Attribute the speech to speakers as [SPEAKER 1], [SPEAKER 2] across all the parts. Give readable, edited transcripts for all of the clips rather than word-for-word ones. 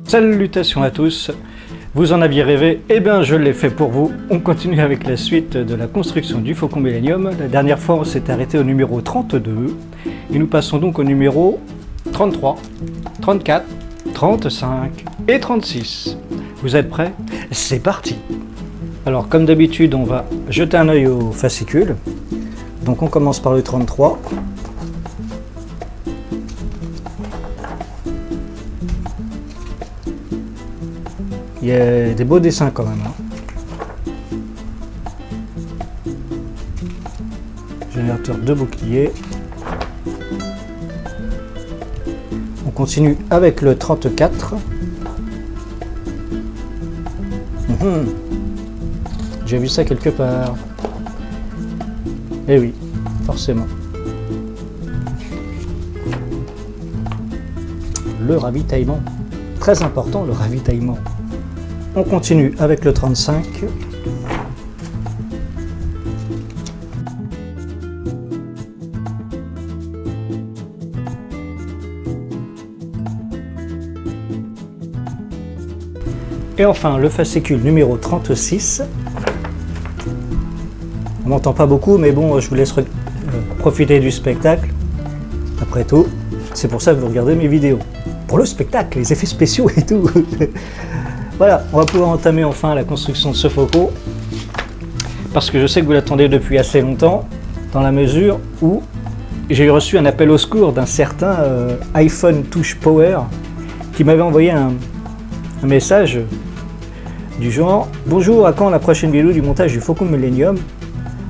[SPEAKER 1] Salutations à tous, vous en aviez rêvé, eh bien je l'ai fait pour vous. On continue avec la suite de la construction du Faucon Millenium. La dernière fois on s'est arrêté au numéro 32 et nous passons donc au numéro 33, 34, 35 et 36. Vous êtes prêts? C'est parti! Alors comme d'habitude on va jeter un œil au fascicule. Donc on commence par le 33. Il y a des beaux dessins quand même. Générateur de bouclier. On continue avec le 34. J'ai vu ça quelque part. Eh oui, forcément. Le ravitaillement. Très important le ravitaillement. On continue avec le 35. Et enfin le fascicule numéro 36. On n'entend pas beaucoup, mais bon, je vous laisse profiter du spectacle. Après tout, c'est pour ça que vous regardez mes vidéos. Pour le spectacle, les effets spéciaux et tout. Voilà, on va pouvoir entamer enfin la construction de ce faucon. Parce que je sais que vous l'attendez depuis assez longtemps, dans la mesure où j'ai reçu un appel au secours d'un certain iPhone Touch Power qui m'avait envoyé un message du genre « Bonjour, à quand la prochaine vidéo du montage du Faucon Millenium ?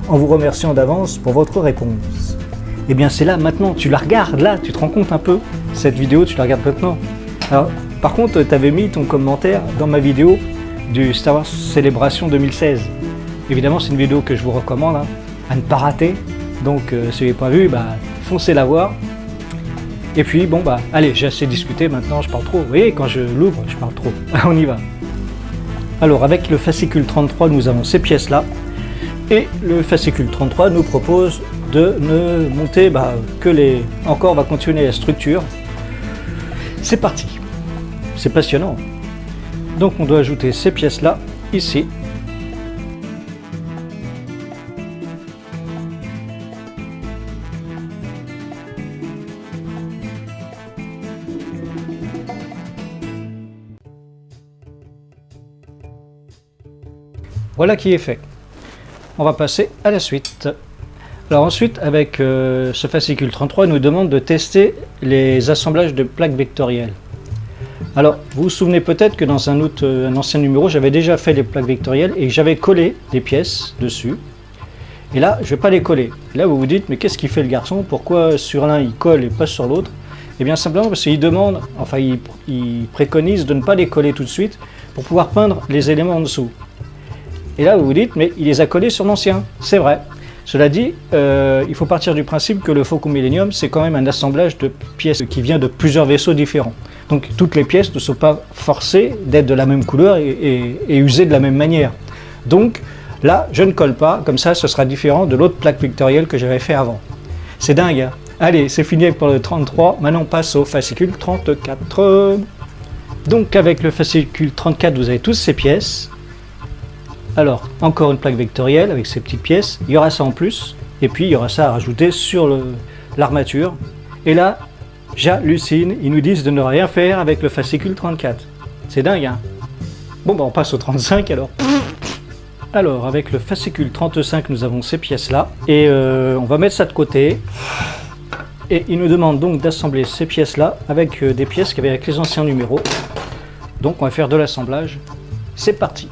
[SPEAKER 1] En vous remerciant d'avance pour votre réponse. » Eh bien c'est là maintenant, tu la regardes là, tu te rends compte un peu, cette vidéo tu la regardes maintenant. Alors, par contre, tu avais mis ton commentaire dans ma vidéo du Star Wars Célébration 2016. Évidemment, c'est une vidéo que je vous recommande à ne pas rater. Donc, si vous n'avez pas vu, foncez la voir. Et puis, bon, allez, j'ai assez discuté, maintenant je parle trop. Vous voyez, quand je l'ouvre, je parle trop. On y va. Alors, avec le fascicule 33, nous avons ces pièces-là. Et le fascicule 33 nous propose de ne monter que les... Encore, on va continuer la structure. C'est parti. C'est passionnant. Donc on doit ajouter ces pièces-là, ici. Voilà qui est fait. On va passer à la suite. Alors ensuite, avec ce fascicule 33, il nous demande de tester les assemblages de plaques vectorielles. Alors, vous vous souvenez peut-être que dans un ancien numéro, j'avais déjà fait les plaques vectorielles et j'avais collé des pièces dessus. Et là, je ne vais pas les coller. Là, vous vous dites, mais qu'est-ce qu'il fait le garçon? Pourquoi sur l'un il colle et pas sur l'autre? Eh bien, simplement parce qu'il demande, enfin, il préconise de ne pas les coller tout de suite pour pouvoir peindre les éléments en dessous. Et là, vous vous dites, mais il les a collés sur l'ancien. C'est vrai. Cela dit, il faut partir du principe que le Faucon Millenium, c'est quand même un assemblage de pièces qui vient de plusieurs vaisseaux différents. Donc toutes les pièces ne sont pas forcées d'être de la même couleur et usées de la même manière. Donc là, je ne colle pas, comme ça ce sera différent de l'autre plaque vectorielle que j'avais fait avant. C'est dingue, hein? Allez, c'est fini pour le 33, maintenant on passe au fascicule 34. Donc avec le fascicule 34, vous avez tous ces pièces. Alors, encore une plaque vectorielle avec ces petites pièces, il y aura ça en plus, et puis il y aura ça à rajouter sur l'armature. Et là, j'hallucine, ils nous disent de ne rien faire avec le fascicule 34. C'est dingue, hein? Bon, on passe au 35 alors. Alors, avec le fascicule 35, nous avons ces pièces-là, et on va mettre ça de côté. Et il nous demande donc d'assembler ces pièces-là avec des pièces qu'il y avait avec les anciens numéros. Donc, on va faire de l'assemblage. C'est parti!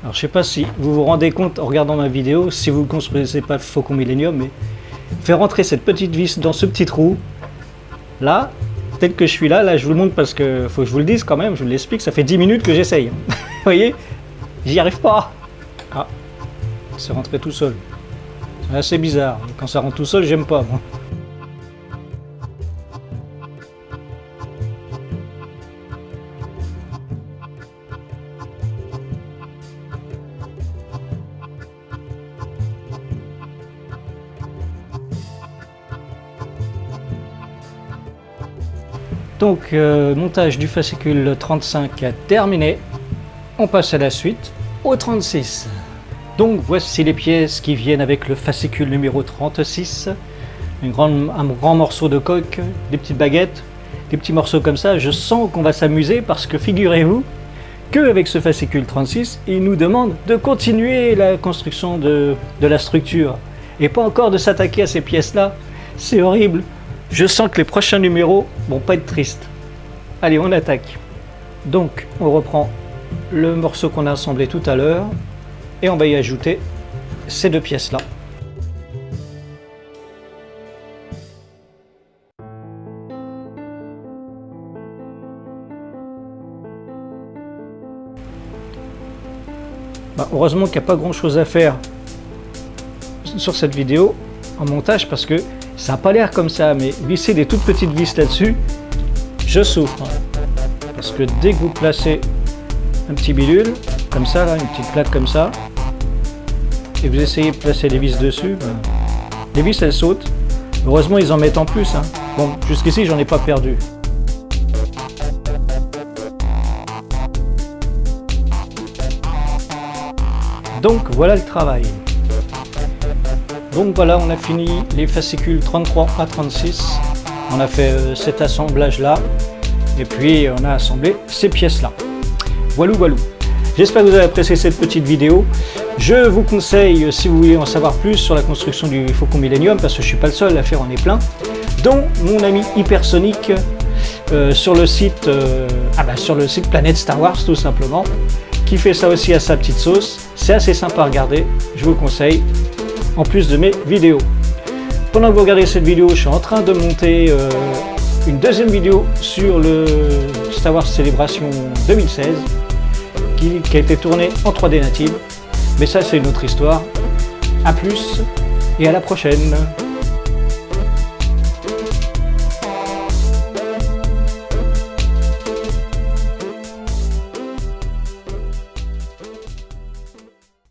[SPEAKER 1] Alors, je ne sais pas si vous vous rendez compte en regardant ma vidéo, si vous ne construisez pas le Faucon Millenium, mais faire rentrer cette petite vis dans ce petit trou, là, tel que je suis là, je vous le montre parce que faut que je vous le dise quand même, je vous l'explique, ça fait 10 minutes que j'essaye. Vous voyez, j'y arrive pas. Ah, c'est rentré tout seul. C'est assez bizarre, quand ça rentre tout seul, j'aime pas, moi. Donc montage du fascicule 35 terminé, on passe à la suite au 36. Donc voici les pièces qui viennent avec le fascicule numéro 36, un grand morceau de coque, des petites baguettes, des petits morceaux comme ça. Je sens qu'on va s'amuser parce que figurez-vous qu'avec ce fascicule 36, il nous demande de continuer la construction de la structure et pas encore de s'attaquer à ces pièces-là. C'est horrible. Je sens que les prochains numéros vont pas être tristes. Allez, on attaque. Donc, on reprend le morceau qu'on a assemblé tout à l'heure et on va y ajouter ces deux pièces-là. Heureusement qu'il n'y a pas grand chose à faire sur cette vidéo en montage parce que ça n'a pas l'air comme ça, mais visser des toutes petites vis là-dessus, je souffre. Parce que dès que vous placez un petit bidule, comme ça, là, une petite plaque comme ça, et vous essayez de placer les vis dessus, les vis elles sautent. Heureusement ils en mettent en plus. Bon, jusqu'ici j'en ai pas perdu. Donc voilà le travail. Donc voilà, on a fini les fascicules 33 à 36. On a fait cet assemblage là. Et puis on a assemblé ces pièces là. Voilou voilou. J'espère que vous avez apprécié cette petite vidéo. Je vous conseille, si vous voulez en savoir plus sur la construction du Faucon Millenium, parce que je ne suis pas le seul à faire, on est plein, dont mon ami Hypersonic sur le site Planète Star Wars tout simplement, qui fait ça aussi à sa petite sauce. C'est assez sympa à regarder, je vous le conseille, en plus de mes vidéos. Pendant que vous regardez cette vidéo, je suis en train de monter une deuxième vidéo sur le Star Wars Célébration 2016, qui a été tournée en 3D native. Mais ça, c'est une autre histoire. A plus et à la prochaine.